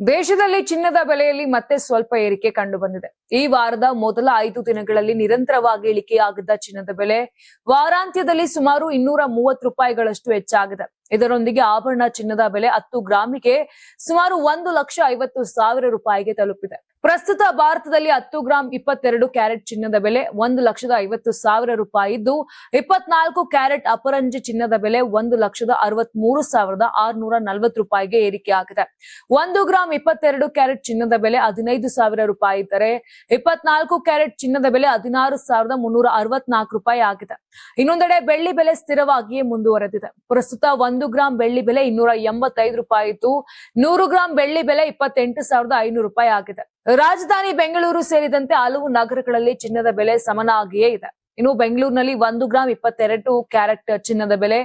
ದೇಶದಲ್ಲಿ ಚಿನ್ನದ ಬೆಲೆಯಲ್ಲಿ ಮತ್ತೆ ಸ್ವಲ್ಪ ಏರಿಕೆ ಕಂಡು ಬಂದಿದೆ. ಈ ವಾರದ ಮೊದಲ 5 ದಿನಗಳಲ್ಲಿ ನಿರಂತರವಾಗಿ ಇಳಿಕೆಯಾಗಿದ್ದ ಚಿನ್ನದ ಬೆಲೆ ವಾರಾಂತ್ಯದಲ್ಲಿ ಸುಮಾರು 230 ರೂಪಾಯಿಗಳಷ್ಟು ಹೆಚ್ಚಾಗಿದೆ. ಇದರೊಂದಿಗೆ ಆಭರಣ ಚಿನ್ನದ ಬೆಲೆ 10 ಗ್ರಾಮಿಗೆ ಸುಮಾರು 1,50,000 ರೂಪಾಯಿಗೆ ತಲುಪಿದೆ. ಪ್ರಸ್ತುತ ಭಾರತದಲ್ಲಿ 10 ಗ್ರಾಂ 22 ಕ್ಯಾರೆಟ್ ಚಿನ್ನದ ಬೆಲೆ 1,50,000 ರೂಪಾಯಿ ಇದ್ದು, 24 ಕ್ಯಾರೆಟ್ ಅಪರಂಜಿ ಚಿನ್ನದ ಬೆಲೆ 1,63,640 ರೂಪಾಯಿಗೆ ಏರಿಕೆಯಾಗಿದೆ. 1 ಗ್ರಾಂ 22 ಕ್ಯಾರೆಟ್ ಚಿನ್ನದ ಬೆಲೆ 15,000 ರೂಪಾಯಿ ಇದ್ದರೆ 24 ಕ್ಯಾರೆಟ್ ಚಿನ್ನದ ಬೆಲೆ 16,364 ರೂಪಾಯಿ ಆಗಿದೆ. ಇನ್ನೊಂದೆಡೆ ಬೆಳ್ಳಿ ಬೆಲೆ ಸ್ಥಿರವಾಗಿಯೇ ಮುಂದುವರೆದಿದೆ. ಪ್ರಸ್ತುತ 1 ಗ್ರಾಂ ಬೆಳ್ಳಿ ಬೆಲೆ 285 ರೂಪಾಯಿ ಇದ್ದು, 100 ಗ್ರಾಂ ಬೆಳ್ಳಿ ಬೆಲೆ 28,500 ರೂಪಾಯಿ ಆಗಿದೆ. ರಾಜಧಾನಿ ಬೆಂಗಳೂರು ಸೇರಿದಂತೆ ಹಲವು ನಗರಗಳಲ್ಲಿ ಚಿನ್ನದ ಬೆಲೆ ಸಮನಾಗಿಯೇ ಇದೆ. ಇನ್ನು ಬೆಂಗಳೂರಿನಲ್ಲಿ 1 ಗ್ರಾಂ 22 ಕ್ಯಾರೆಟ್ ಚಿನ್ನದ ಬೆಲೆ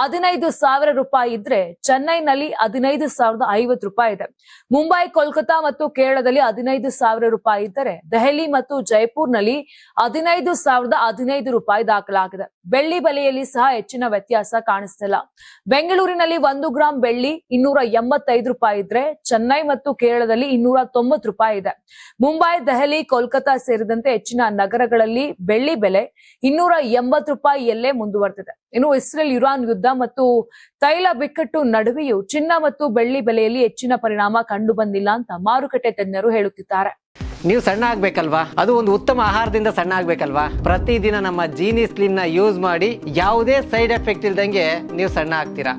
15,000 ರೂಪಾಯಿ ಇದ್ರೆ ಚೆನ್ನೈನಲ್ಲಿ 15,050 ರೂಪಾಯಿ ಇದೆ. ಮುಂಬೈ, ಕೋಲ್ಕತಾ ಮತ್ತು ಕೇರಳದಲ್ಲಿ 15,000 ರೂಪಾಯಿ ಇದ್ದರೆ ದೆಹಲಿ ಮತ್ತು ಜೈಪುರ್ನಲ್ಲಿ 15,015 ರೂಪಾಯಿ ದಾಖಲಾಗಿದೆ. ಬೆಳ್ಳಿ ಬೆಲೆಯಲ್ಲಿ ಸಹ ಹೆಚ್ಚಿನ ವ್ಯತ್ಯಾಸ ಕಾಣಿಸ್ತಿಲ್ಲ. ಬೆಂಗಳೂರಿನಲ್ಲಿ 1 ಗ್ರಾಂ ಬೆಳ್ಳಿ 285 ರೂಪಾಯಿ ಇದ್ರೆ ಚೆನ್ನೈ ಮತ್ತು ಕೇರಳದಲ್ಲಿ 290 ರೂಪಾಯಿ ಇದೆ. ಮುಂಬೈ, ದೆಹಲಿ, ಕೋಲ್ಕತಾ ಸೇರಿದಂತೆ ಹೆಚ್ಚಿನ ನಗರಗಳಲ್ಲಿ ಬೆಳ್ಳಿ ಬೆಲೆ 280 ರೂಪಾಯಿಯಲ್ಲೇ ಮುಂದುವರೆದಿದೆ. ಇನ್ನು ಇಸ್ರೇಲ್ ಇರಾನ್ ಯುದ್ಧ ಮತ್ತು ತೈಲ ಬಿಕ್ಕಟ್ಟು ನಡುವೆಯೂ ಚಿನ್ನ ಮತ್ತು ಬೆಳ್ಳಿ ಬೆಲೆಯಲ್ಲಿ ಹೆಚ್ಚಿನ ಪರಿಣಾಮ ಕಂಡು ಬಂದಿಲ್ಲ ಅಂತ ಮಾರುಕಟ್ಟೆ ತಜ್ಞರು ಹೇಳುತ್ತಿದ್ದಾರೆ. ನೀವು ಸಣ್ಣ ಆಗ್ಬೇಕಲ್ವಾ? ಅದು ಒಂದು ಉತ್ತಮ ಆಹಾರದಿಂದ ಸಣ್ಣ ಆಗ್ಬೇಕಲ್ವಾ? ಪ್ರತಿದಿನ ನಮ್ಮ ಜೀನಿ ಸ್ಲಿಮ್ ನ ಯೂಸ್ ಮಾಡಿ ಯಾವುದೇ ಸೈಡ್ ಎಫೆಕ್ಟ್ ಇಲ್ದಂಗೆ ನೀವು ಸಣ್ಣ ಆಗ್ತೀರಾ.